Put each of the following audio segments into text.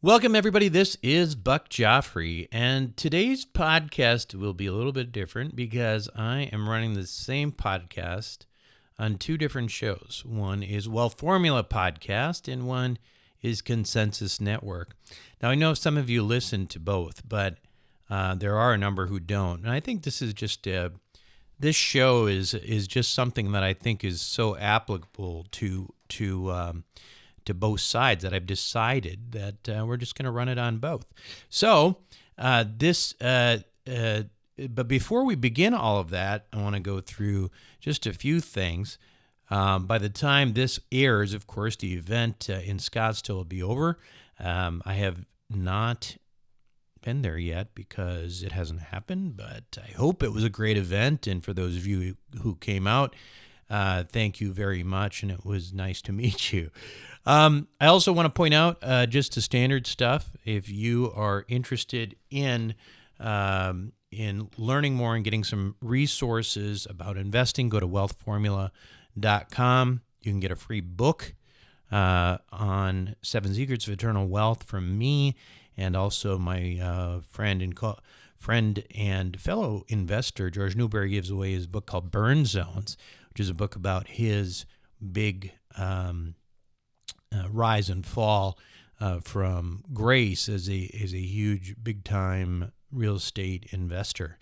Welcome, everybody. This is Buck Joffrey, and today's podcast will be a little bit different because I am running the same podcast on two different shows. One is Well Formula Podcast, and one is Consensus Network. Now, I know some of you listen to both, but there are a number who don't, and I think this is just this show is just something that I think is so applicable to both sides that I've decided that we're just going to run it on both. So but before we begin all of that, I want to go through just a few things. By the time this airs, of course, the event in Scottsdale will be over. I have not been there yet because it hasn't happened, but I hope it was a great event. And for those of you who came out, thank you very much, and it was nice to meet you. I also want to point out just the standard stuff. If you are interested in learning more and getting some resources about investing, go to wealthformula.com. You can get a free book on 7 Secrets of Eternal Wealth from me, and also my friend and fellow investor George Newberry gives away his book called Burn Zones, which is a book about his big rise and fall from grace as a huge, big-time real estate investor.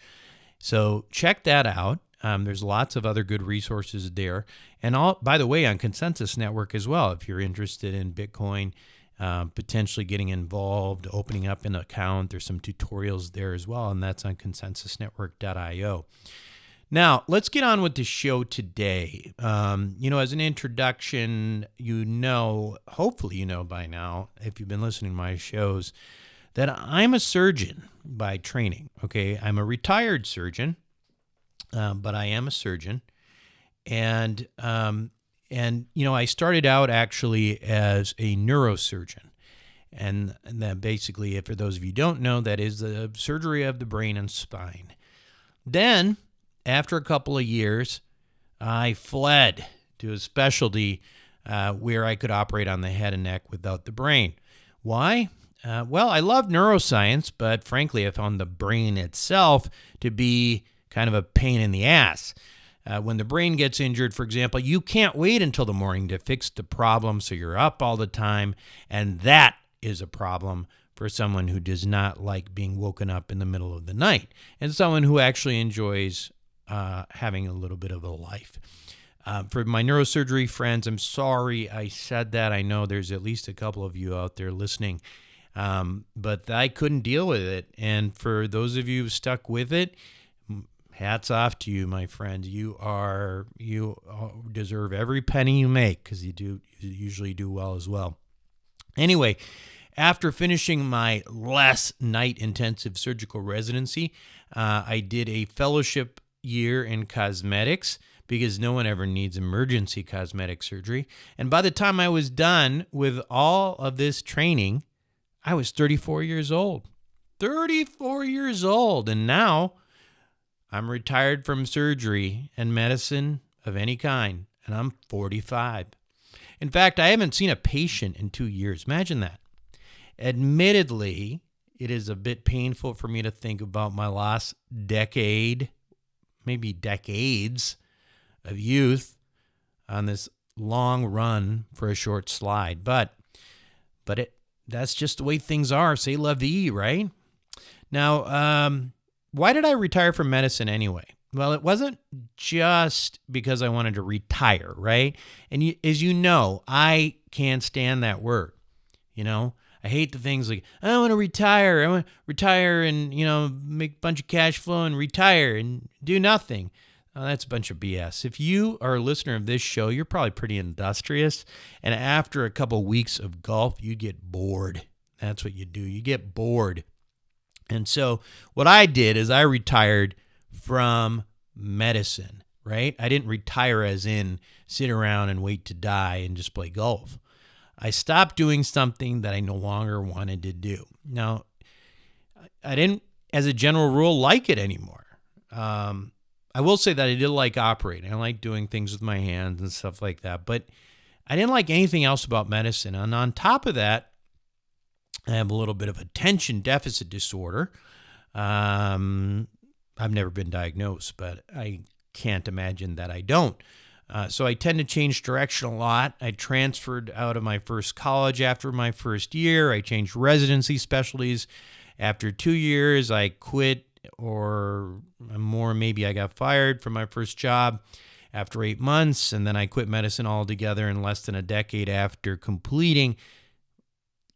So check that out. There's lots of other good resources there. And by the way, on Consensus Network as well, if you're interested in Bitcoin, potentially getting involved, opening up an account, there's some tutorials there as well, and that's on consensusnetwork.io. Now, let's get on with the show today. As an introduction, hopefully you know by now, if you've been listening to my shows, that I'm a surgeon by training, okay? I'm a retired surgeon, but I am a surgeon. And I started out actually as a neurosurgeon. And that basically, for those of you who don't know, that is the surgery of the brain and spine. Then, after a couple of years, I fled to a specialty where I could operate on the head and neck without the brain. Why? Well, I love neuroscience, but frankly, I found the brain itself to be kind of a pain in the ass. When the brain gets injured, for example, you can't wait until the morning to fix the problem, so you're up all the time, and that is a problem for someone who does not like being woken up in the middle of the night, and someone who actually enjoys having a little bit of a life. For my neurosurgery friends, I'm sorry I said that. I know there's at least a couple of you out there listening, but I couldn't deal with it. And for those of you who stuck with it, hats off to you, my friend. You deserve every penny you make because you usually do well as well. Anyway, after finishing my last night-intensive surgical residency, I did a fellowship year in cosmetics because no one ever needs emergency cosmetic surgery. And by the time I was done with all of this training, I was 34 years old. 34 years old. And now I'm retired from surgery and medicine of any kind, and I'm 45. In fact, I haven't seen a patient in 2 years. Imagine that. Admittedly, it is a bit painful for me to think about my last decade, maybe decades of youth on this long run for a short slide. But that's just the way things are. C'est la vie, right? Now, why did I retire from medicine anyway? Well, it wasn't just because I wanted to retire, right? And as you know, I can't stand that word. I hate the things like, I want to retire. I want to retire and, make a bunch of cash flow and retire and do nothing. That's a bunch of BS. If you are a listener of this show, you're probably pretty industrious. And after a couple weeks of golf, you get bored. That's what you do. You get bored. And so what I did is I retired from medicine, right? I didn't retire as in sit around and wait to die and just play golf. I stopped doing something that I no longer wanted to do. Now, I didn't, as a general rule, like it anymore. I will say that I did like operating. I like doing things with my hands and stuff like that. But I didn't like anything else about medicine. And on top of that, I have a little bit of attention deficit disorder. I've never been diagnosed, but I can't imagine that I don't. So I tend to change direction a lot. I transferred out of my first college after my first year. I changed residency specialties. After 2 years, I quit, or more, maybe I got fired from my first job after 8 months, and then I quit medicine altogether in less than a decade after completing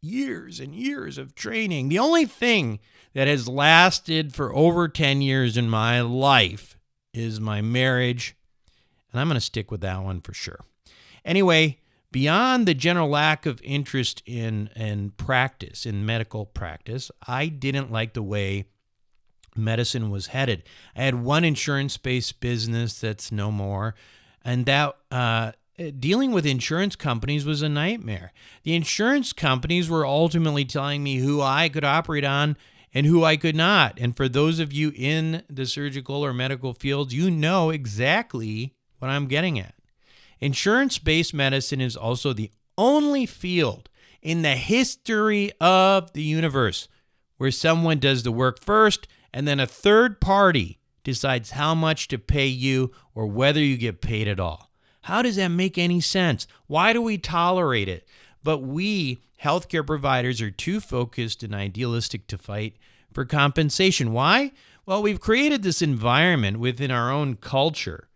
years and years of training. The only thing that has lasted for over 10 years in my life is my marriage, and I'm going to stick with that one for sure. Anyway, beyond the general lack of interest in practice, in medical practice, I didn't like the way medicine was headed. I had one insurance-based business that's no more, and that dealing with insurance companies was a nightmare. The insurance companies were ultimately telling me who I could operate on and who I could not. And for those of you in the surgical or medical fields, you know exactly what I'm getting at. Insurance-based medicine is also the only field in the history of the universe where someone does the work first and then a third party decides how much to pay you or whether you get paid at all. How does that make any sense? Why do we tolerate it? But we, healthcare providers, are too focused and idealistic to fight for compensation. Why? Well, we've created this environment within our own culture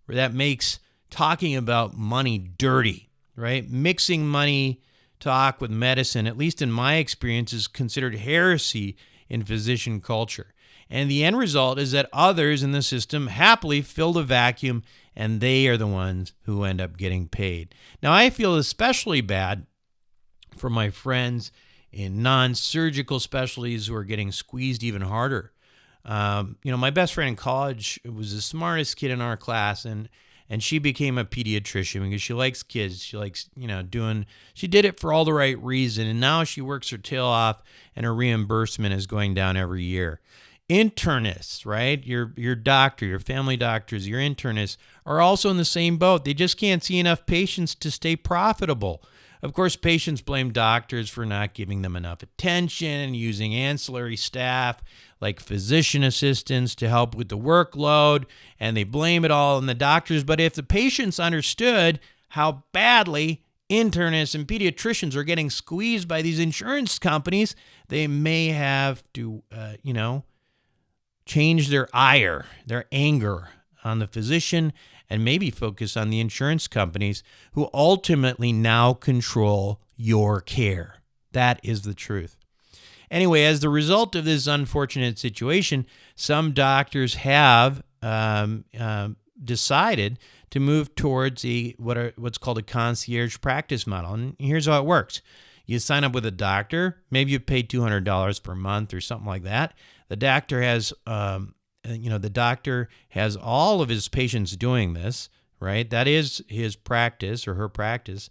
where that makes talking about money dirty, right? Mixing money talk with medicine, at least in my experience, is considered heresy in physician culture. And the end result is that others in the system happily fill the vacuum, and they are the ones who end up getting paid. Now, I feel especially bad for my friends in non-surgical specialties who are getting squeezed even harder. My best friend in college was the smartest kid in our class, and she became a pediatrician because she likes kids. She likes, she did it for all the right reason, and now she works her tail off, and her reimbursement is going down every year. Internists, right? Your doctor, your family doctors, your internists are also in the same boat. They just can't see enough patients to stay profitable. Of course, patients blame doctors for not giving them enough attention and using ancillary staff like physician assistants to help with the workload, and they blame it all on the doctors. But if the patients understood how badly internists and pediatricians are getting squeezed by these insurance companies, they may have to, change their ire, their anger on the physician, and maybe focus on the insurance companies who ultimately now control your care. That is the truth. Anyway, as the result of this unfortunate situation, some doctors have decided to move towards what's called a concierge practice model. And here's how it works. You sign up with a doctor, maybe you pay $200 per month or something like that. The doctor has, all of his patients doing this, right? That is his practice or her practice,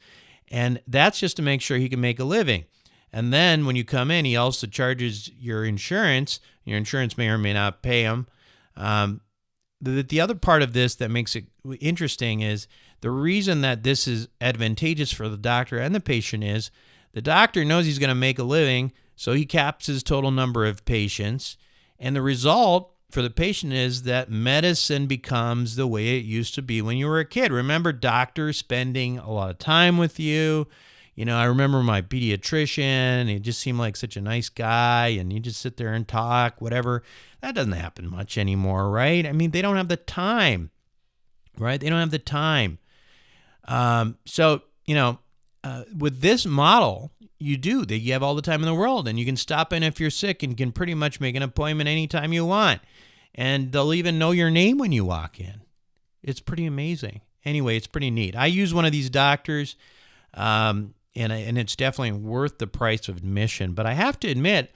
and that's just to make sure he can make a living. And then when you come in, he also charges your insurance. Your insurance may or may not pay him. The other part of this that makes it interesting is the reason that this is advantageous for the doctor and the patient is the doctor knows he's going to make a living, so he caps his total number of patients. And the result for the patient is that medicine becomes the way it used to be when you were a kid. Remember doctors spending a lot of time with you. I remember my pediatrician. He just seemed like such a nice guy, and you just sit there and talk, whatever. That doesn't happen much anymore, right? I mean, they don't have the time, right? They don't have the time. With this model, you have all the time in the world, and you can stop in if you're sick and can pretty much make an appointment anytime you want. And they'll even know your name when you walk in. It's pretty amazing. Anyway, it's pretty neat. I use one of these doctors, and it's definitely worth the price of admission. But I have to admit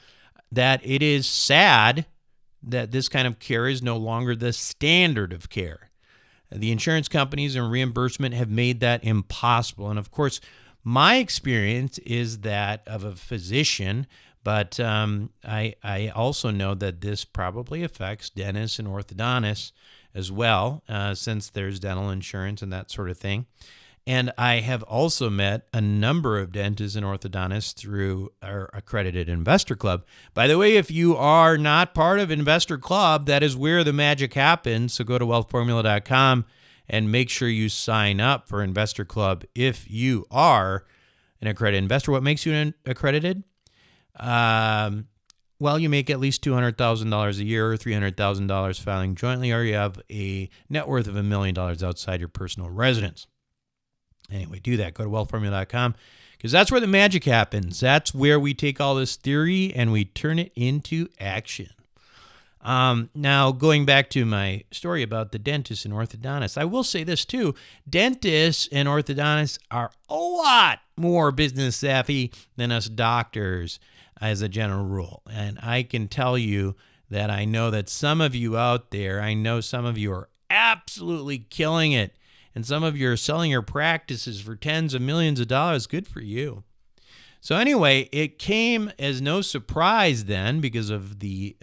that it is sad that this kind of care is no longer the standard of care. The insurance companies and reimbursement have made that impossible. And of course, my experience is that of a physician, but I also know that this probably affects dentists and orthodontists as well, since there's dental insurance and that sort of thing. And I have also met a number of dentists and orthodontists through our accredited investor club. By the way, if you are not part of Investor Club, that is where the magic happens. So go to wealthformula.com and make sure you sign up for Investor Club if you are an accredited investor. What makes you accredited? Well, you make at least $200,000 a year or $300,000 filing jointly, or you have a net worth of $1 million outside your personal residence. Anyway, do that. Go to wealthformula.com because that's where the magic happens. That's where we take all this theory and we turn it into action. Now, going back to my story about the dentists and orthodontists, I will say this too. Dentists and orthodontists are a lot more business savvy than us doctors as a general rule. And I can tell you that I know that some of you out there, I know some of you are absolutely killing it. And some of you are selling your practices for tens of millions of dollars. Good for you. So anyway, it came as no surprise then because of the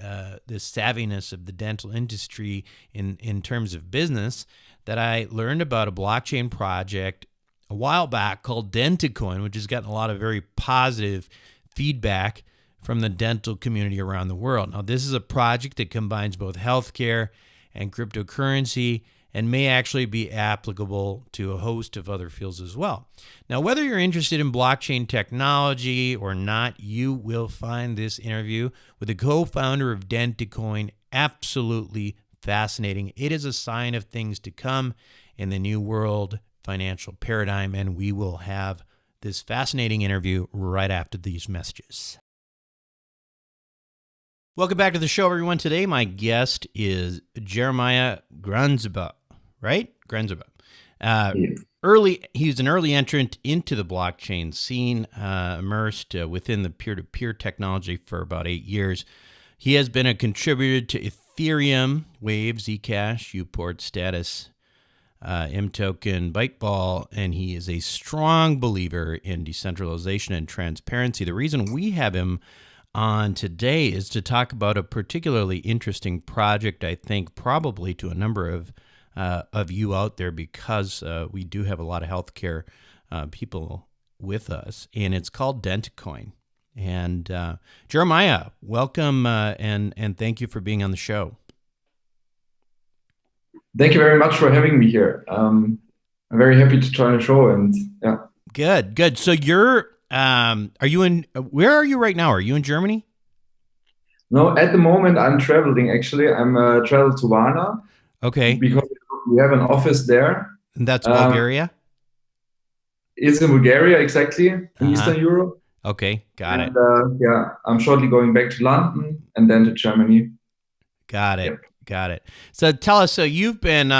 savviness of the dental industry in terms of business that I learned about a blockchain project a while back called Dentacoin, which has gotten a lot of very positive feedback from the dental community around the world. Now, this is a project that combines both healthcare and cryptocurrency and may actually be applicable to a host of other fields as well. Now, whether you're interested in blockchain technology or not, you will find this interview with the co-founder of Dentacoin absolutely fascinating. It is a sign of things to come in the new world financial paradigm, and we will have this fascinating interview right after these messages. Welcome back to the show, everyone. Today, my guest is Jeremiah Grunzeba. Right? Grunzeba. He was an early entrant into the blockchain scene, immersed within the peer-to-peer technology for about 8 years. He has been a contributor to Ethereum, Wave, Zcash, Uport, Status, mToken, Byteball, and he is a strong believer in decentralization and transparency. The reason we have him on today is to talk about a particularly interesting project, I think, probably to a number of you out there, because we do have a lot of healthcare people with us, and it's called Dentacoin. And Jeremiah, welcome, and thank you for being on the show. Thank you very much for having me here. I'm very happy to join the show, and yeah. Good. So you're, where are you right now? Are you in Germany? No, at the moment I'm traveling. Actually, I'm travel to Varna. Okay. Because we have an office there. And that's Bulgaria? It's in Bulgaria, exactly, in Eastern Europe. Okay, got it. Yeah, I'm shortly going back to London and then to Germany. Got it. Yep. Got it. So tell us, so you've been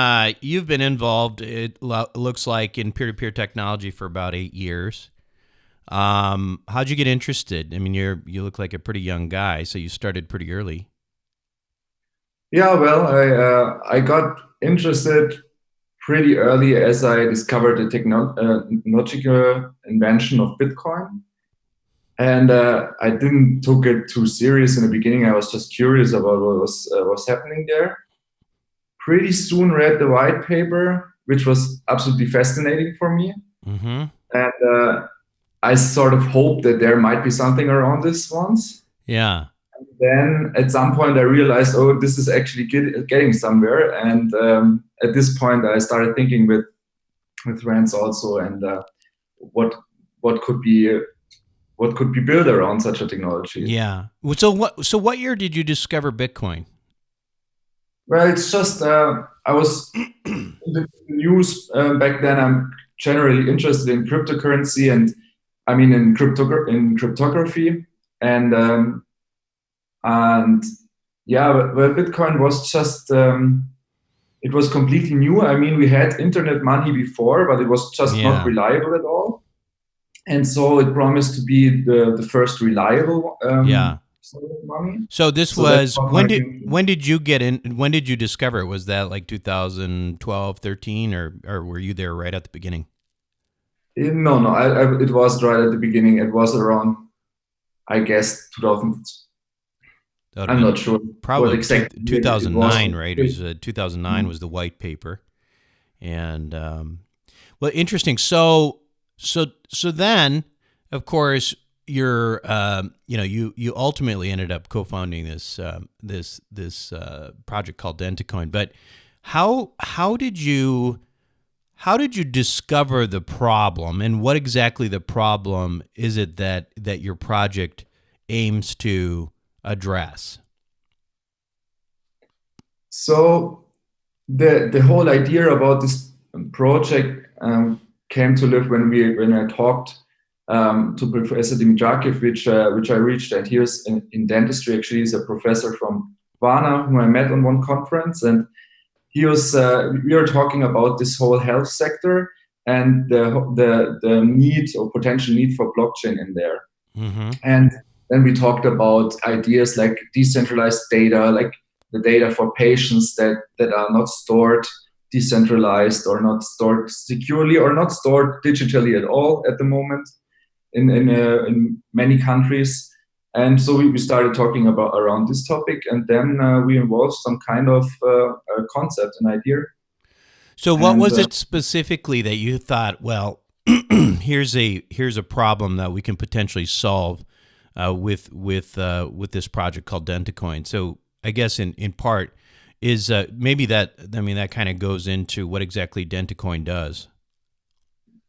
involved, it looks like, in peer-to-peer technology for about 8 years. How'd you get interested? I mean, you look like a pretty young guy, so you started pretty early. Yeah, well, I got interested pretty early as I discovered the technological invention of Bitcoin. And I didn't took it too serious in the beginning. I was just curious about what was happening there. Pretty soon read the white paper, which was absolutely fascinating for me. Mm-hmm. And I sort of hoped that there might be something around this once. Yeah. And then at some point I realized, oh, this is actually getting somewhere. And at this point I started thinking with friends also, and what could be built around such a technology. Yeah. So what year did you discover Bitcoin? Well, it's just I was in the news back then. I'm generally interested in cryptocurrency, and I mean in cryptography, and yeah, well, Bitcoin was just it was completely new. I mean, we had internet money before, but it was just not reliable at all. And so it promised to be the first reliable money. So this was, when did you get in? When did you discover it? Was that like 2012, 13, or were you there right at the beginning? No, it was right at the beginning. It was around, I guess, 2000. I'm not sure. Probably exactly 2009, right? It was 2009 was the white paper, and Well, interesting. So then, of course, you ultimately ended up co-founding this project called Dentacoin. But how did you discover the problem, and what exactly the problem is it that your project aims to address? So the whole idea about this project came to live when I talked to Professor Dimitrakiv, which I reached, and he's in dentistry. Actually, he's a professor from Varna whom I met on one conference, and he was we were talking about this whole health sector and the need or potential need for blockchain in there. Mm-hmm. And then we talked about ideas like decentralized data, like the data for patients that are not stored decentralized or not stored securely or not stored digitally at all at the moment in many countries. And so we started talking about around this topic, and then we involved some kind of a concept, an idea. So what was it specifically that you thought, well, here's a problem that we can potentially solve with this project called Dentacoin? So I guess in part is maybe that, I mean, that kind of goes into what exactly Dentacoin does.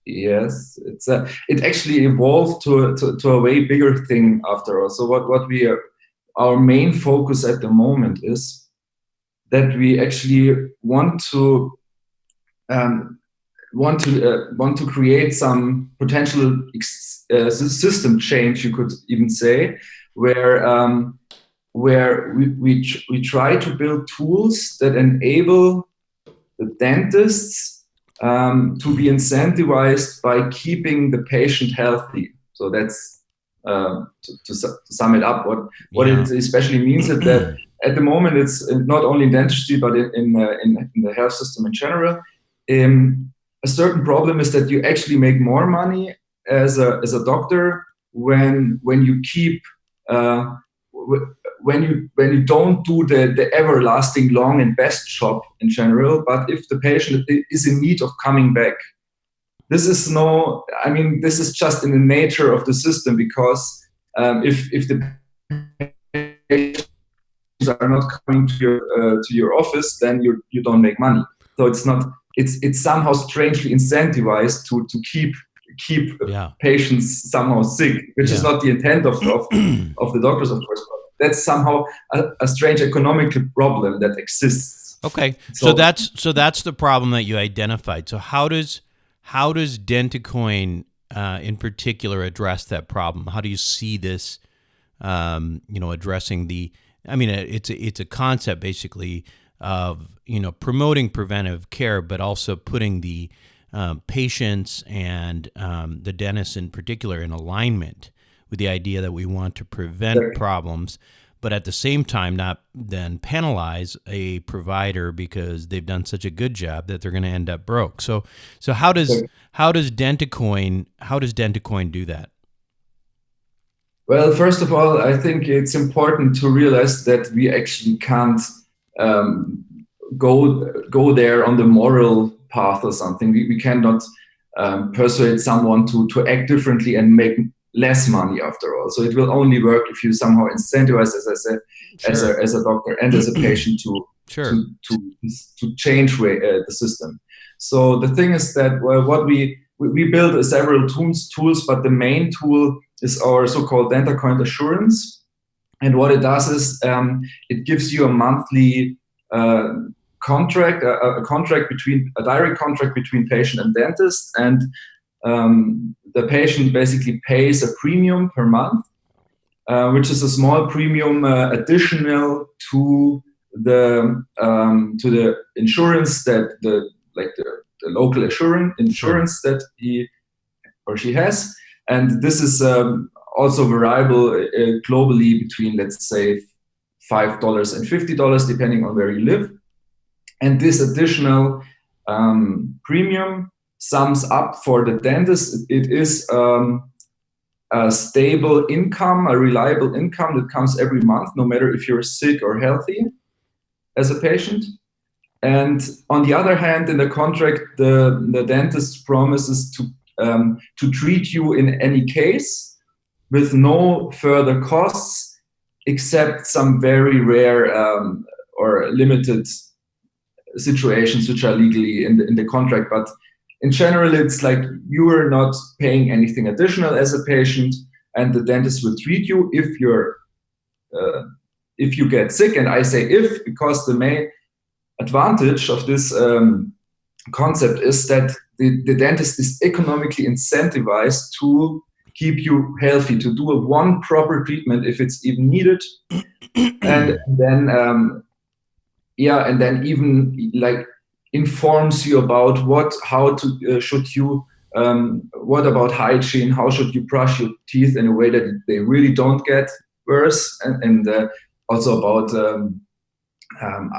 Yes, it actually evolved to a way bigger thing after all. So what we are, our main focus at the moment is that we actually want to create some potential system change, you could even say, where we try to build tools that enable the dentists to be incentivized by keeping the patient healthy. So that's to sum it up. What it especially means is that at the moment it's not only in dentistry but in the health system in general. A certain problem is that you actually make more money as a doctor when you keep when you don't do the everlasting long and best job in general, but if the patient is in need of coming back. This is this is just in the nature of the system, because if the patients are not coming to your office, then you don't make money. So it's somehow strangely incentivized to keep patients somehow sick, which is not the intent of the doctors, of course. That's somehow a strange economic problem that exists. Okay, so that's the problem that you identified. So how does Dentacoin in particular address that problem? How do you see this, addressing the? I mean, it's a concept basically of promoting preventive care, but also putting the patients and the dentists in particular in alignment with the idea that we want to prevent problems, but at the same time not then penalize a provider because they've done such a good job that they're going to end up broke. So how does Dentacoin do that? Well, first of all, I think it's important to realize that we actually can't go there on the moral path or something. We cannot persuade someone to act differently and make less money after all. So it will only work if you somehow incentivize, as I said, as a doctor and as a patient to change the system. So the thing is that what we build several tools, but the main tool is our so-called Dentacoin assurance. And what it does is it gives you a monthly contract, a direct contract between patient and dentist, and the patient basically pays a premium per month, which is a small premium additional to the insurance that the local insurance that he or she has, and this is also variable globally between, let's say, $5 and $50 depending on where you live. And this additional premium sums up for the dentist. It is a stable income, a reliable income that comes every month, no matter if you're sick or healthy as a patient. And on the other hand, in the contract, the dentist promises to treat you in any case with no further costs, except some very rare or limited situations which are legally in the contract. But in general, it's like you are not paying anything additional as a patient, and the dentist will treat you if you get sick. And I say if, because the main advantage of this concept is that the dentist is economically incentivized to keep you healthy, to do one proper treatment if it's even needed, and then and then even like informs you about what about hygiene, how should you brush your teeth in a way that they really don't get worse, and also about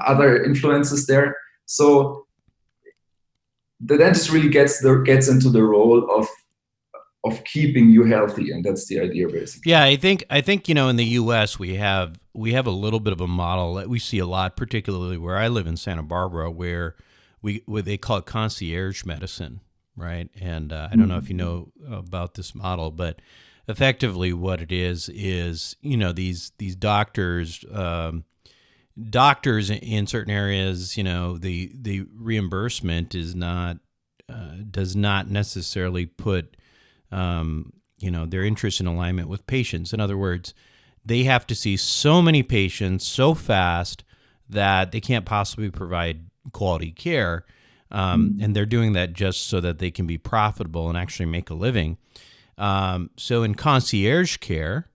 other influences there. So the dentist really gets into the role of keeping you healthy, and that's the idea, basically. Yeah, I think in the U.S. we have a little bit of a model that we see a lot, particularly where I live in Santa Barbara, where they call it concierge medicine, right? And I don't know if you know about this model, but effectively what it is these doctors in certain areas, the reimbursement is not does not necessarily put their interest in alignment with patients. In other words, they have to see so many patients so fast that they can't possibly provide quality care. And they're doing that just so that they can be profitable and actually make a living. So in concierge care,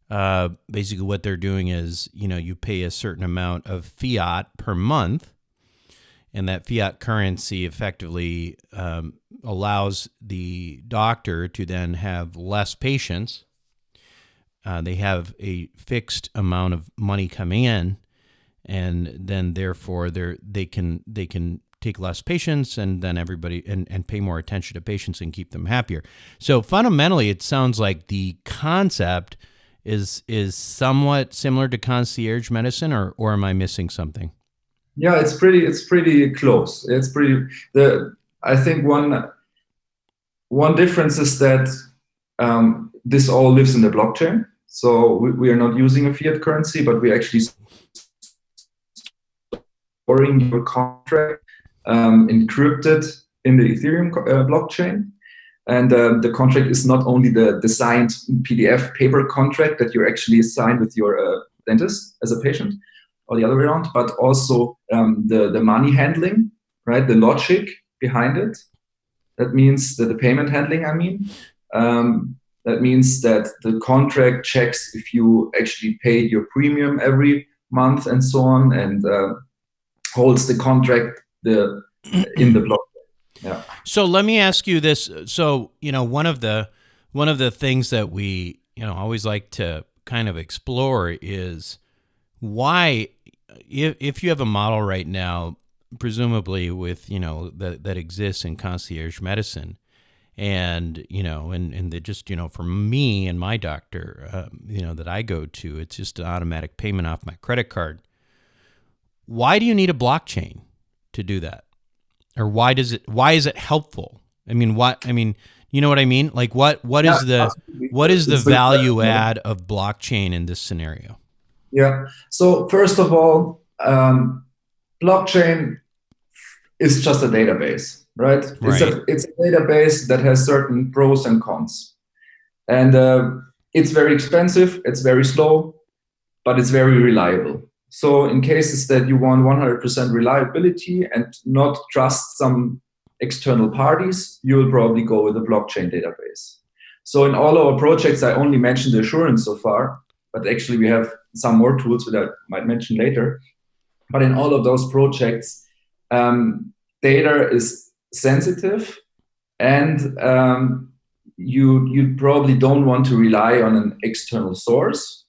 basically what they're doing is, you pay a certain amount of fiat per month, and that fiat currency effectively allows the doctor to then have less patients. They have a fixed amount of money coming in, and then therefore they can take less patients, and then everybody and pay more attention to patients and keep them happier. So fundamentally, it sounds like the concept is somewhat similar to concierge medicine, or am I missing something? Yeah, it's pretty close. I think one difference is that this all lives in the blockchain. So we are not using a fiat currency, but we actually storing your contract encrypted in the Ethereum blockchain. And the contract is not only the signed PDF paper contract that you actually signed with your dentist as a patient, or the other way around, but also the money handling, right? The logic behind it. That means that the payment handling, that means that the contract checks if you actually paid your premium every month and so on, and holds the contract in the blockchain. Yeah. So let me ask you this. So, one of the things that we, always like to kind of explore is why, if you have a model right now, presumably with, that exists in concierge medicine, and, and just, for me and my doctor, that I go to, it's just an automatic payment off my credit card. Why do you need a blockchain to do that? Or why is it helpful? You know what I mean? Like what is the value add of blockchain in this scenario? Yeah. So first of all, blockchain is just a database, right? It's a database that has certain pros and cons. And it's very expensive, it's very slow, but it's very reliable. So in cases that you want 100% reliability and not trust some external parties, you will probably go with a blockchain database. So in all our projects, I only mentioned the assurance so far, but actually we have some more tools that I might mention later. But in all of those projects, data is sensitive, and you probably don't want to rely on an external source.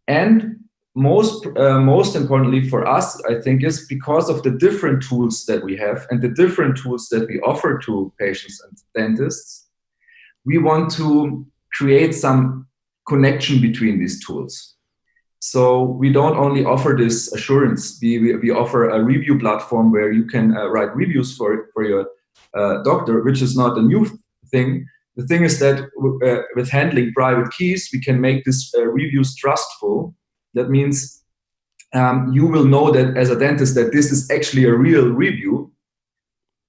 And most importantly for us, I think, is because of the different tools that we have and the different tools that we offer to patients and dentists, we want to create some connection between these tools. So we don't only offer this assurance, we offer a review platform where you can write reviews for your doctor, which is not a new thing. The thing is that with handling private keys, we can make this reviews trustful. That means you will know that as a dentist that this is actually a real review,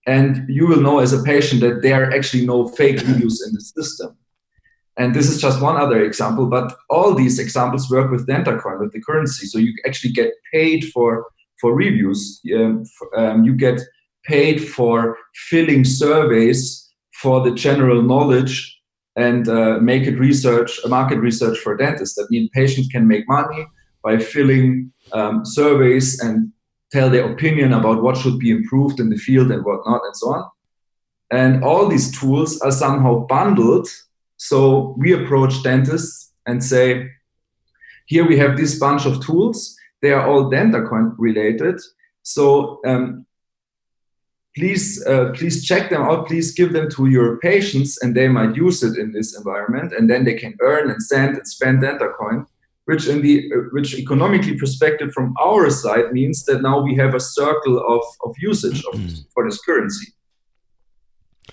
and you will know as a patient that there are actually no fake reviews in the system. And this is just one other example, but all these examples work with Dentacoin, with the currency. So you actually get paid for reviews. You get paid for filling surveys for the general knowledge and make it research, market research for dentists. That means patients can make money by filling surveys and tell their opinion about what should be improved in the field and what not, and so on. And all these tools are somehow bundled. So we approach dentists and say, here we have this bunch of tools. They are all Dentacoin related. So please check them out. Please give them to your patients, and they might use it in this environment. And then they can earn and send and spend Dentacoin, which which economically perspective from our side means that now we have a circle of usage for this currency.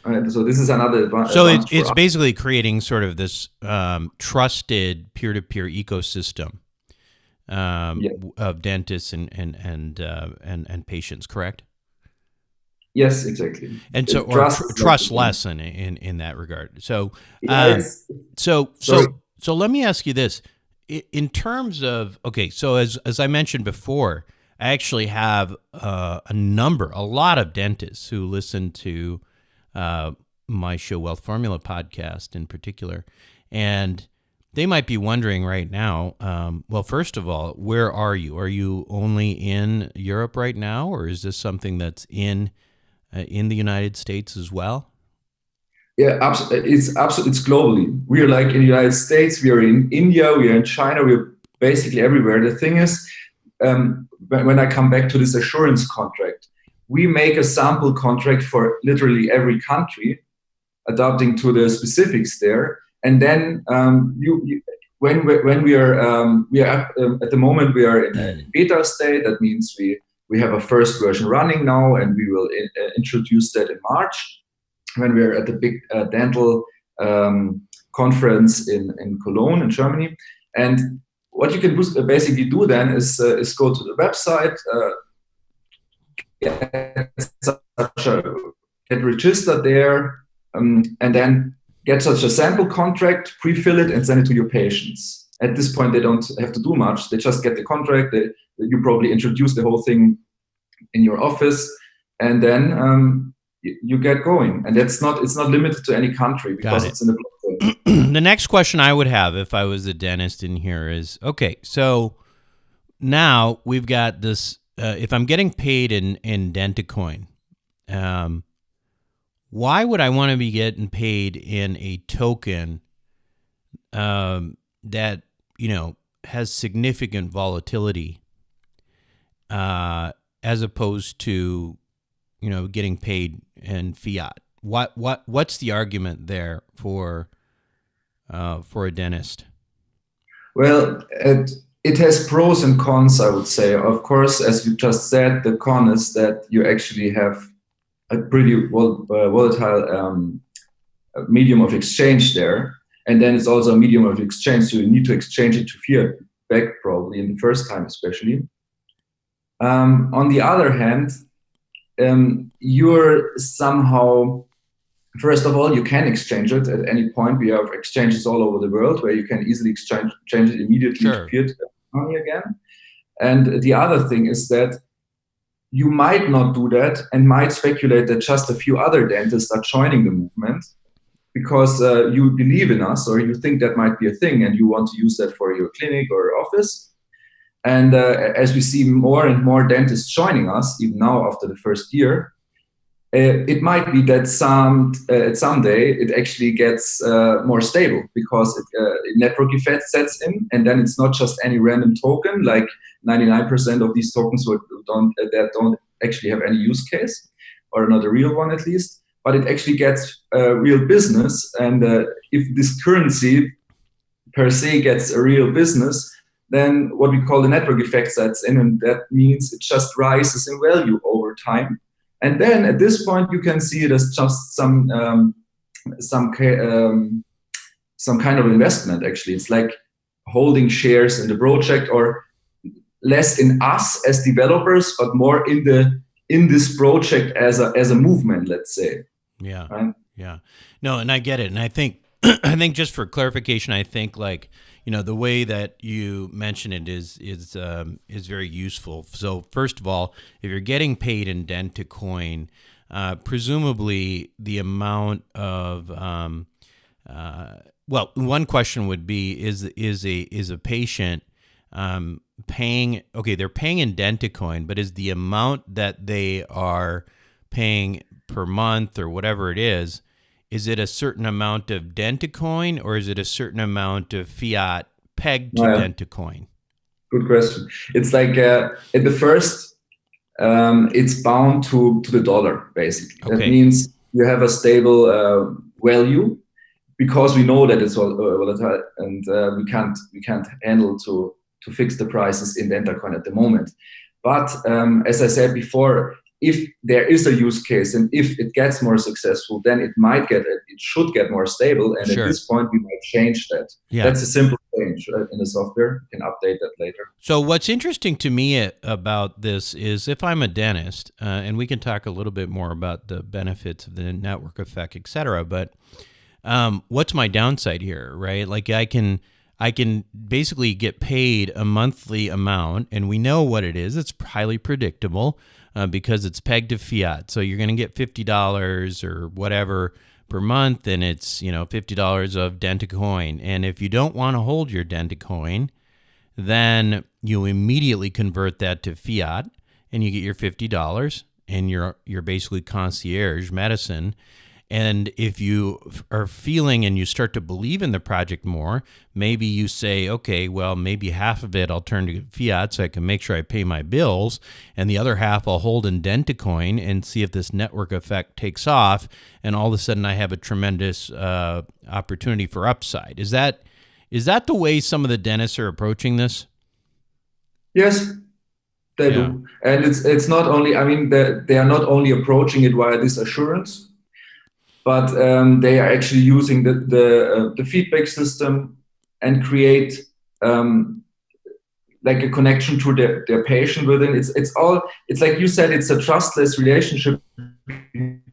So this is another advantage. So it's basically creating sort of this trusted peer-to-peer ecosystem of dentists and patients, correct? Yes, exactly. And so trust less in that regard. So so let me ask you this: in terms of so as I mentioned before, I actually have a lot of dentists who listen to my show, Wealth Formula podcast in particular, and they might be wondering right now, well, first of all, where are you? Are you only in Europe right now, or is this something that's in the United States as well? Yeah, absolutely. It's globally. We are like in the United States, we are in India, we are in China, we are basically everywhere. The thing is, when I come back to this assurance contract, we make a sample contract for literally every country, adapting to the specifics there. And then when we are at the moment we are in a beta state. That means we have a first version running now, and we will introduce that in March when we are at the big dental conference in Cologne in Germany. And what you can basically do then is go to the website. Get registered there, and then get such a sample contract, pre-fill it, and send it to your patients. At this point, they don't have to do much. They just get the contract. You probably introduce the whole thing in your office, and then you get going. And it's not limited to any country because it's in the blockchain. The next question I would have if I was a dentist in here is, okay, so now we've got this. If I'm getting paid in Dentacoin, why would I want to be getting paid in a token that has significant volatility, as opposed to getting paid in fiat? What's the argument there for a dentist? Well, it has pros and cons, I would say. Of course, as you just said, the con is that you actually have a pretty volatile medium of exchange there. And then it's also a medium of exchange, so you need to exchange it to fiat back probably in the first time especially. On the other hand, you're somehow, first of all, you can exchange it at any point. We have exchanges all over the world where you can easily exchange it immediately to fiat money again. And the other thing is that you might not do that and might speculate that just a few other dentists are joining the movement because you believe in us, or you think that might be a thing and you want to use that for your clinic or office. And as we see more and more dentists joining us, even now after the first year, it might be that someday it actually gets more stable because network effect sets in, and then it's not just any random token. Like 99% of these tokens don't actually have any use case, or not a real one at least. But it actually gets real business, and if this currency per se gets a real business, then what we call the network effect sets in, and that means it just rises in value over time. And then at this point, you can see it as just some kind of investment. Actually, it's like holding shares in the project, or less in us as developers, but more in this project as a movement, let's say. Yeah. Right? Yeah. No, and I get it. And I think I think just for clarification, I think like, the way that you mention it is very useful. So first of all, if you're getting paid in Dentacoin, presumably the amount of one question would be, is a patient paying? Okay, they're paying in Dentacoin, but is the amount that they are paying per month or whatever it is it a certain amount of Dentacoin, or is it a certain amount of fiat pegged to Dentacoin? Good question. It's like at the first, it's bound to the dollar, basically. Okay. That means you have a stable value, because we know that it's volatile, and we can't handle to fix the prices in Dentacoin at the moment. But as I said before, if there is a use case and if it gets more successful, then it should get more stable. And At this point, we might change that. Yeah. That's a simple change, right, in the software. You can update that later. So what's interesting to me about this is, if I'm a dentist, and we can talk a little bit more about the benefits of the network effect, et cetera, but what's my downside here, right? Like I can basically get paid a monthly amount, and we know what it is. It's highly predictable because it's pegged to fiat. So you're going to get $50 or whatever per month, and it's $50 of Dentacoin. And if you don't want to hold your Dentacoin, then you immediately convert that to fiat, and you get your $50, and you're basically Concierge Medicine. And if you are feeling and you start to believe in the project more, maybe you say, okay, well, maybe half of it I'll turn to fiat so I can make sure I pay my bills, and the other half I'll hold in Dentacoin and see if this network effect takes off, and all of a sudden I have a tremendous opportunity for upside. Is that the way some of the dentists are approaching this? Yes, they do. And it's not only, they are not only approaching it via this assurance, but they are actually using the feedback system and create like a connection to their patient within. It's like you said, it's a trustless relationship between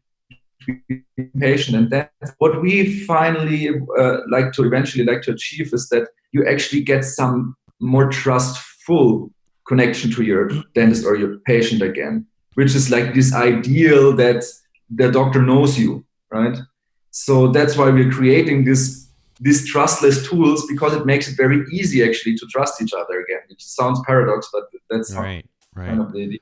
patient, and that's what we finally eventually like to achieve, is that you actually get some more trustful connection to your dentist or your patient again, which is like this ideal that the doctor knows you. Right, so that's why we're creating these trustless tools, because it makes it very easy actually to trust each other again. It sounds paradox, but that's right. Kind of the idea.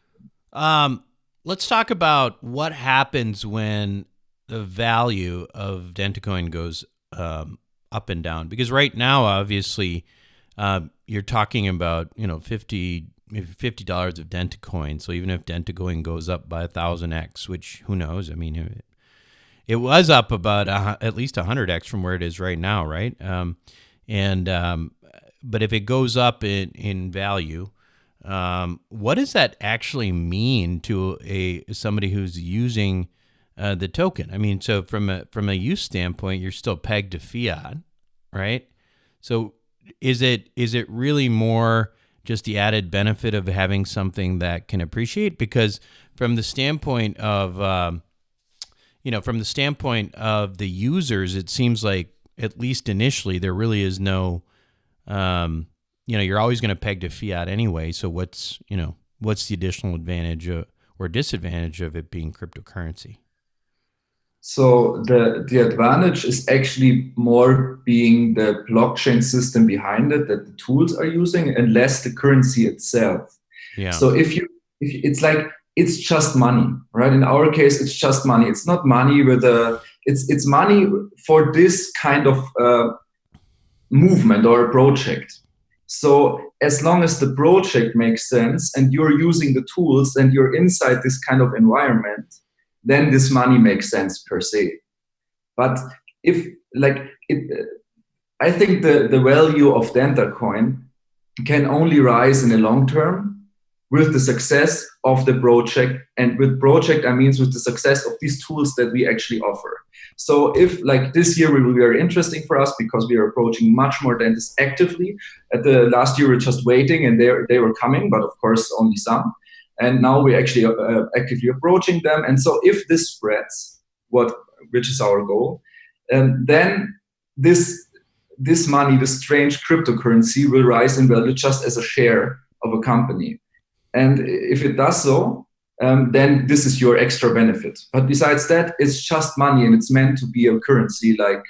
Let's talk about what happens when the value of Dentacoin goes up and down, because right now, obviously, you're talking about $50 of Dentacoin. So even if Dentacoin goes up by 1,000x, which who knows? It was up about at least 100x from where it is right now, right? But if it goes up in value, what does that actually mean to somebody who's using the token? So from a use standpoint, you're still pegged to fiat, right? So is it really more just the added benefit of having something that can appreciate? Because from the standpoint of the users, it seems like, at least initially, there really is no, you're always going to peg to fiat anyway. So what's the additional advantage or disadvantage of it being cryptocurrency? So the advantage is actually more being the blockchain system behind it that the tools are using, and less the currency itself. Yeah. So if it's like, it's just money, right? In our case, it's just money. It's not money it's money for this kind of movement or project. So as long as the project makes sense and you're using the tools and you're inside this kind of environment, then this money makes sense per se. But I think the value of Dentacoin can only rise in the long term with the success of the project. And with project, I mean with the success of these tools that we actually offer. So if like this year will be very interesting for us because we are approaching much more dentists actively. At the last year, we were just waiting and they were coming, but of course only some. And now we're actually actively approaching them. And so if this spreads, which is our goal, then this money, this strange cryptocurrency, will rise in value just as a share of a company. And if it does so, then this is your extra benefit. But besides that, it's just money, and it's meant to be a currency like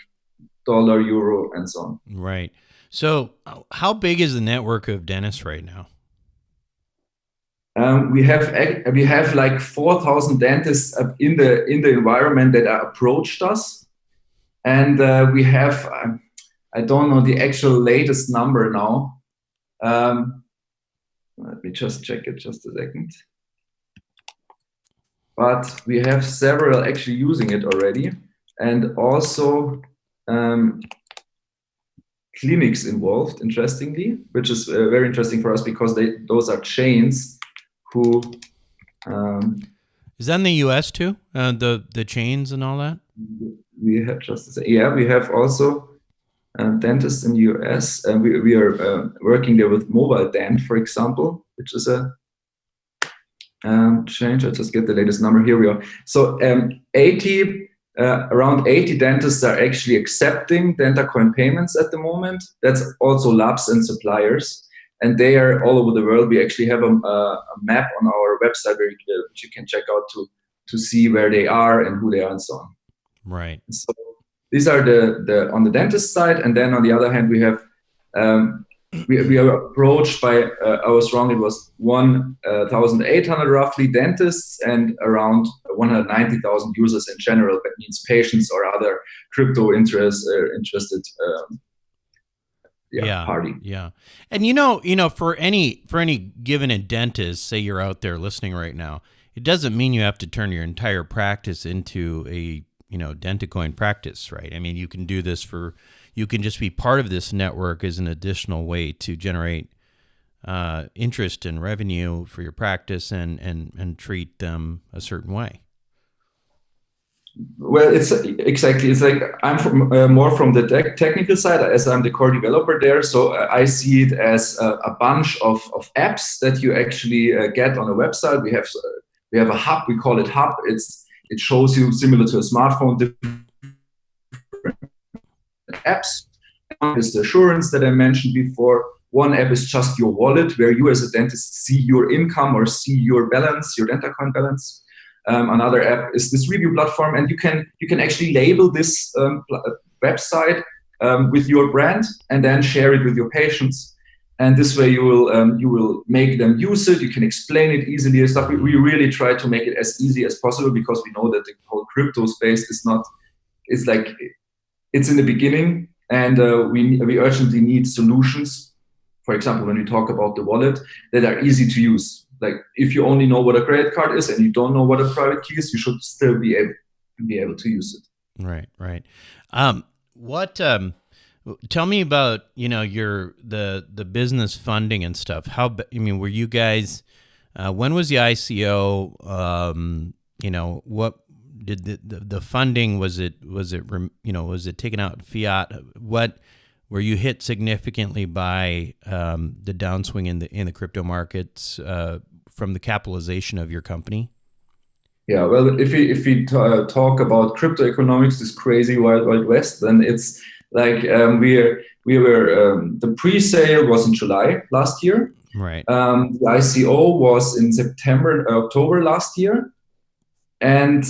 dollar, euro, and so on. Right. So how big is the network of dentists right now? We have like 4,000 dentists in the environment that are approached us, and we have I don't know the actual latest number now. Let me just check it just a second. But we have several actually using it already, and also clinics involved, interestingly, which is very interesting for us because those are chains who. Is that in the U.S. too? The chains and all that? We have just to say, yeah, we have also dentists in the US, and we are working there with Mobile Dent, for example, which is a change. I just get the latest number. Here we are. So around 80 dentists are actually accepting Dentacoin payments at the moment. That's also labs and suppliers, and they are all over the world. We actually have a map on our website which you can check out to see where they are and who they are and so on. Right. So these are the on the dentist side, and then on the other hand, we have we are approached by I was wrong. It was 1,800 roughly dentists and around 190,000 users in general. That means patients or other crypto interested party. Yeah, and for any given dentist, say you're out there listening right now, it doesn't mean you have to turn your entire practice into a Dentacoin practice, right? I mean, you can do this you can just be part of this network as an additional way to generate interest and revenue for your practice and treat them a certain way. Well, it's like I'm more from the technical side, as I'm the core developer there. So I see it as a bunch of apps that you actually get on a website. We have a hub. We call it Hub. It shows you, similar to a smartphone, different apps. One is the assurance that I mentioned before. One app is just your wallet, where you as a dentist see your income or see your balance, your Dentacoin balance. Another app is this review platform, and you can actually label this website with your brand and then share it with your patients. And this way you will make them use it. You can explain it easily and stuff. We really try to make it as easy as possible because we know that the whole crypto space it's in the beginning, and we urgently need solutions. For example, when we talk about the wallet, that are easy to use. Like if you only know what a credit card is and you don't know what a private key is, you should still be able to use it. Right. Tell me about the business funding and stuff. Were you guys? When was the ICO? What did the funding? Was it taken out in fiat? What were you hit significantly by the downswing in the crypto markets from the capitalization of your company? Yeah, well, if we talk about crypto economics, this crazy wild west, then it's like we were the pre-sale was in July last year. Right. The ICO was in October last year, and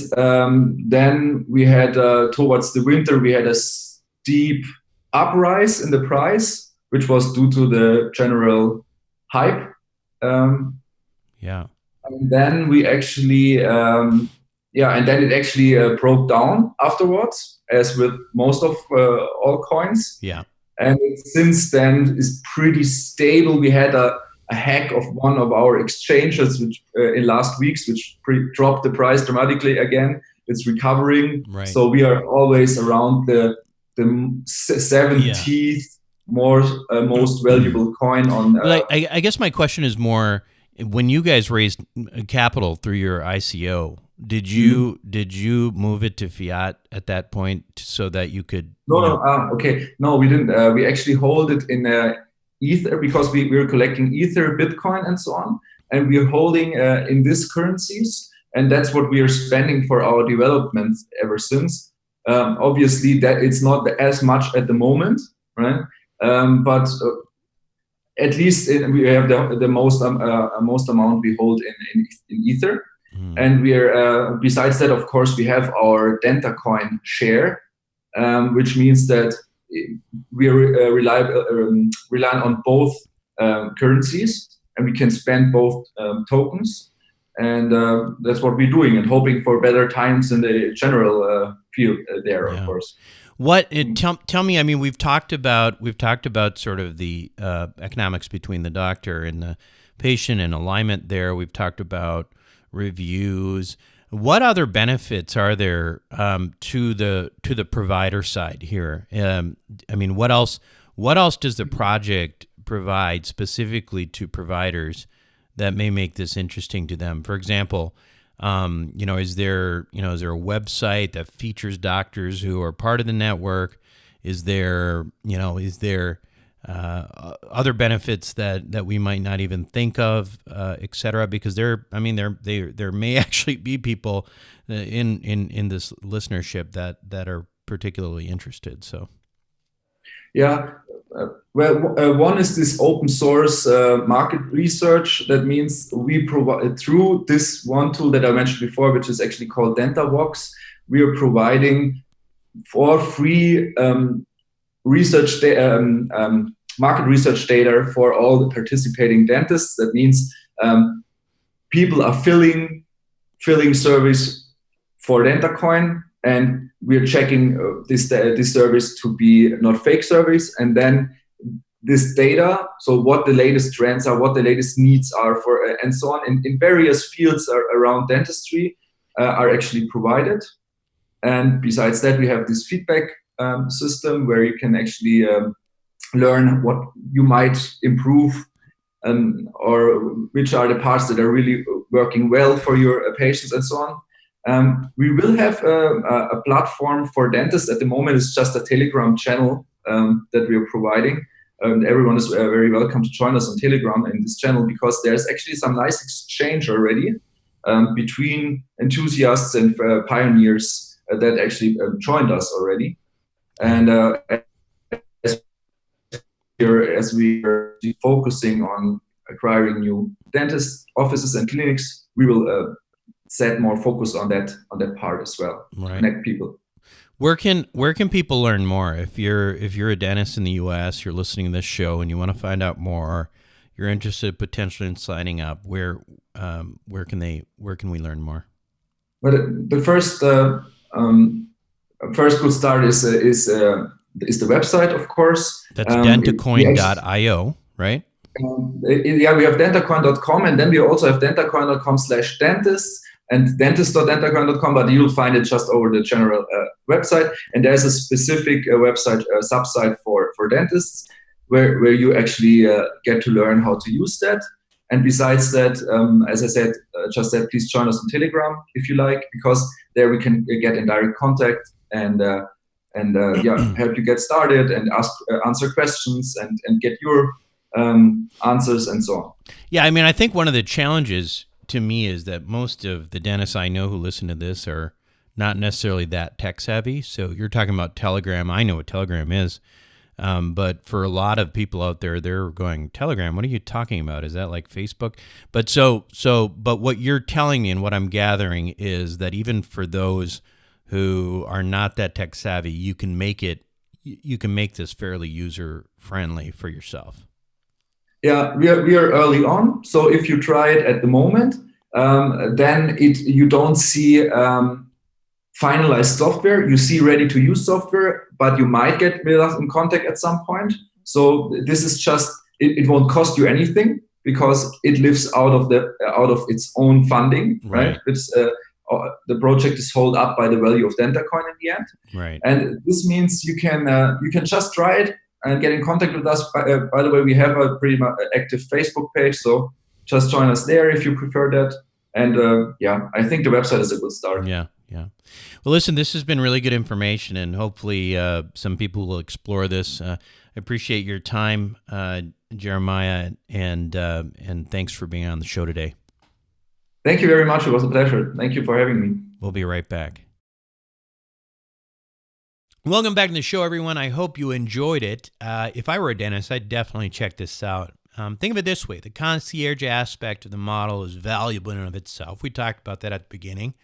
then we had towards the winter we had a steep uprise in the price, which was due to the general hype. And then we actually, and then it actually broke down afterwards, as with most of all coins. Yeah. And since then is pretty stable. We had a hack of one of our exchanges, which in last weeks, which dropped the price dramatically again. It's recovering. Right. So we are always around the 70th most valuable coin on. Well, I guess my question is more, when you guys raised capital through your ICO, did you move it to fiat at that point so that you could? Okay, no, we didn't. We actually hold it in Ether, because we were collecting Ether, Bitcoin, and so on, and we're holding in these currencies, and that's what we are spending for our development ever since. Obviously, that it's not as much at the moment, right? But at least we have the most amount we hold in Ether. And we are besides that, of course, we have our Dentacoin share, which means that we are relying on both currencies, and we can spend both tokens, and that's what we're doing, and hoping for better times in the general field there, of course. Tell me, I mean, we've talked about sort of the economics between the doctor and the patient and alignment there. We've talked about reviews. What other benefits are there to the provider side here? I mean, what else does the project provide specifically to providers that may make this interesting to them? For example, is there a website that features doctors who are part of the network? Is there other benefits that we might not even think of, et cetera? Because there may actually be people in this listenership that are particularly interested. So, yeah. One is this open source market research. That means we provide, through this one tool that I mentioned before, which is actually called Dentavox, we are providing for free research market research data for all the participating dentists. That means people are filling surveys for Dentacoin, and we're checking this service to be not fake surveys, and then this data, so what the latest trends are, what the latest needs are for, and so on, in various fields around dentistry are actually provided. And besides that, we have this feedback system where you can actually learn what you might improve, or which are the parts that are really working well for your patients, and so on. We will have a platform for dentists. At the moment, it's just a Telegram channel that we are providing. Everyone is very welcome to join us on Telegram in this channel, because there's actually some nice exchange already between enthusiasts and pioneers that actually joined us already. And as we are focusing on acquiring new dentist offices and clinics, we will set more focus on that part as well. Right. Connect people. Where can people learn more? If you're a dentist in the U.S., you're listening to this show and you want to find out more, you're interested potentially in signing up, where can we learn more? But the first good start is the website, of course. That's dentacoin.io, right? Yeah, we have dentacoin.com, and then we also have dentacoin.com/dentists and dentist.dentacoin.com, but you'll find it just over the general website. And there's a specific website subsite for dentists where you actually get to learn how to use that. And besides that, as I said, please join us on Telegram if you like, because there we can get in direct contact and help you get started and answer questions and get your answers and so on. Yeah, I mean, I think one of the challenges to me is that most of the dentists I know who listen to this are not necessarily that tech savvy. So you're talking about Telegram. I know what Telegram is. But for a lot of people out there, they're going, Telegram, what are you talking about? Is that like Facebook? But but what you're telling me and what I'm gathering is that even for those who are not that tech savvy, you can make this fairly user friendly for yourself. Yeah, we are early on. So if you try it at the moment, then you don't see finalized software. You see ready to use software, but you might get with us in contact at some point. So this is just it won't cost you anything because it lives out of its own funding, right? It's the project is held up by the value of Dentacoin in the end, right? And this means you can just try it. and get in contact with us. By the way, we have a pretty active Facebook page, so just join us there if you prefer that. And yeah, I think the website is a good start. Yeah. Yeah. Well, listen, this has been really good information, and hopefully some people will explore this. I appreciate your time, Jeremiah, and thanks for being on the show today. Thank you very much. It was a pleasure. Thank you for having me. We'll be right back. Welcome back to the show, everyone. I hope you enjoyed it. If I were a dentist, I'd definitely check this out. Think of it this way. The concierge aspect of the model is valuable in and of itself. We talked about that at the beginning.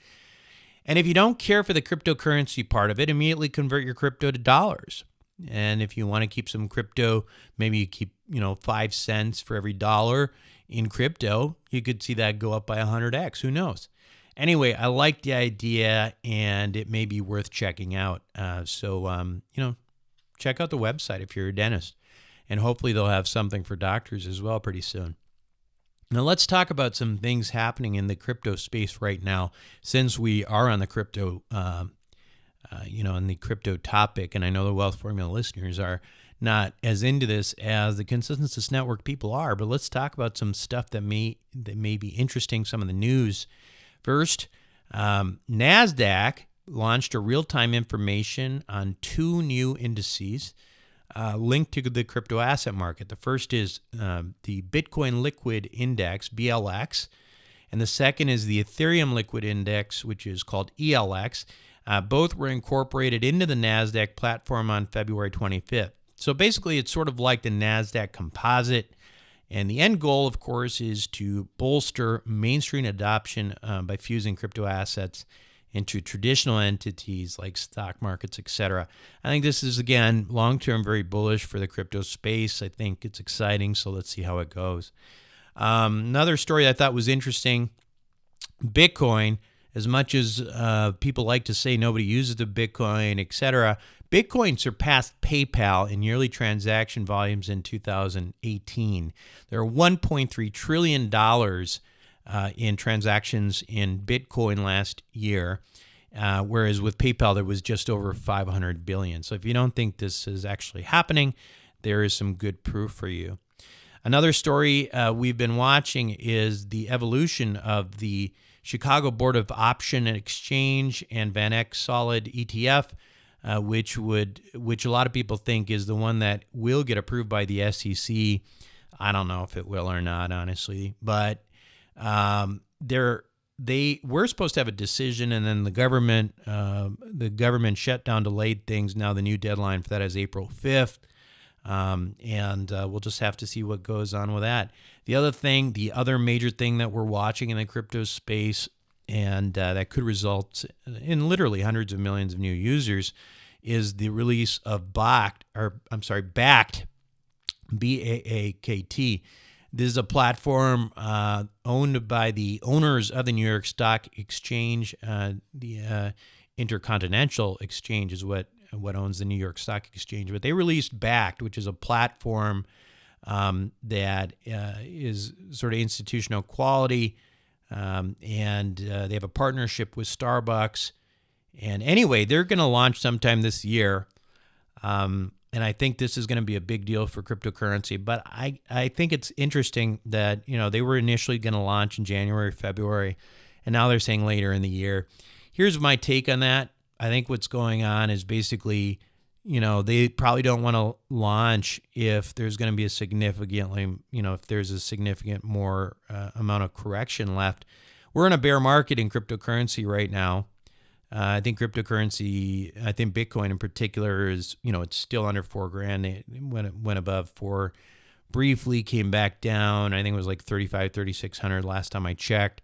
And if you don't care for the cryptocurrency part of it, immediately convert your crypto to dollars. And if you want to keep some crypto, maybe you keep, 5 cents for every dollar in crypto, you could see that go up by 100x. Who knows? Anyway, I like the idea, and it may be worth checking out. So, check out the website if you're a dentist. And hopefully they'll have something for doctors as well pretty soon. Now, let's talk about some things happening in the crypto space right now, since we are on the crypto, in the crypto topic. And I know the Wealth Formula listeners are not as into this as the Consensus Network people are. But let's talk about some stuff that may be interesting, some of the news. First, NASDAQ launched a real-time information on 2 new indices linked to the crypto asset market. The first is the Bitcoin Liquid Index, BLX, and the second is the Ethereum Liquid Index, which is called ELX. Both were incorporated into the NASDAQ platform on February 25th. So basically, it's sort of like the NASDAQ composite, and the end goal, of course, is to bolster mainstream adoption by fusing crypto assets into traditional entities like stock markets, etc. I think this is, again, long-term very bullish for the crypto space. I think it's exciting, so let's see how it goes. Another story I thought was interesting, Bitcoin, as much as people like to say nobody uses the Bitcoin, etc., Bitcoin surpassed PayPal in yearly transaction volumes in 2018. There are $1.3 trillion in transactions in Bitcoin last year, whereas with PayPal there was just over 500 billion. So if you don't think this is actually happening, there is some good proof for you. Another story we've been watching is the evolution of the Chicago Board of Option and Exchange and Van Eck Solid ETF, which a lot of people think is the one that will get approved by the SEC. I don't know if it will or not, honestly, but they were supposed to have a decision, and then the government shutdown delayed things. Now the new deadline for that is April 5th, and we'll just have to see what goes on with that. The other major thing that we're watching in the crypto space, and that could result in literally hundreds of millions of new users, is the release of Backed, BAAKT. This is a platform owned by the owners of the New York Stock Exchange. The Intercontinental Exchange is what owns the New York Stock Exchange. But they released Backed, which is a platform that is sort of institutional quality, and they have a partnership with Starbucks. And anyway, they're going to launch sometime this year. And I think this is going to be a big deal for cryptocurrency. But I think it's interesting that, they were initially going to launch in January, February, and now they're saying later in the year. Here's my take on that. I think what's going on is basically, they probably don't want to launch if there's going to be if there's a significant more amount of correction left. We're in a bear market in cryptocurrency right now. I think Bitcoin in particular is, it's still under $4,000. It went above 4, briefly came back down. I think it was like 3,600 last time I checked.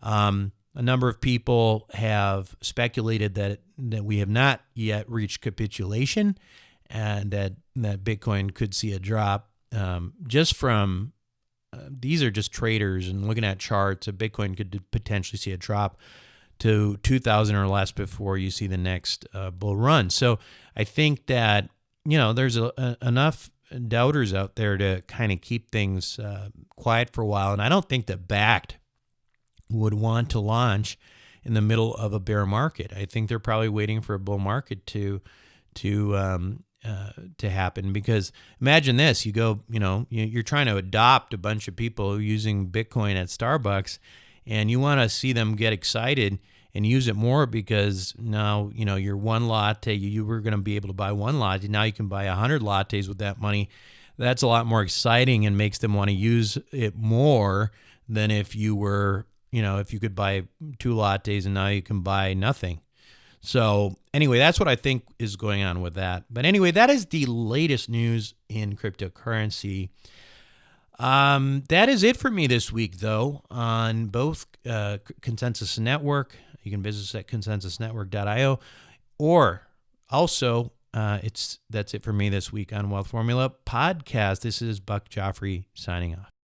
A number of people have speculated that we have not yet reached capitulation, and that Bitcoin could see a drop. Just from these are just traders, and looking at charts, a Bitcoin could potentially see a drop to 2,000 or less before you see the next bull run. So I think that, there's enough doubters out there to kind of keep things quiet for a while. And I don't think that Backed would want to launch in the middle of a bear market. I think they're probably waiting for a bull market to to happen, because imagine this: you go, you're trying to adopt a bunch of people using Bitcoin at Starbucks, and you want to see them get excited and use it more, because now, your one latte, you were going to be able to buy one latte. Now you can buy 100 lattes with that money. That's a lot more exciting and makes them want to use it more than if you were, if you could buy 2 lattes and now you can buy nothing. So anyway, that's what I think is going on with that. But anyway, that is the latest news in cryptocurrency. That is it for me this week, though, on both Consensus Network. You can visit us at consensusnetwork.io, or also that's it for me this week on Wealth Formula Podcast. This is Buck Joffrey signing off.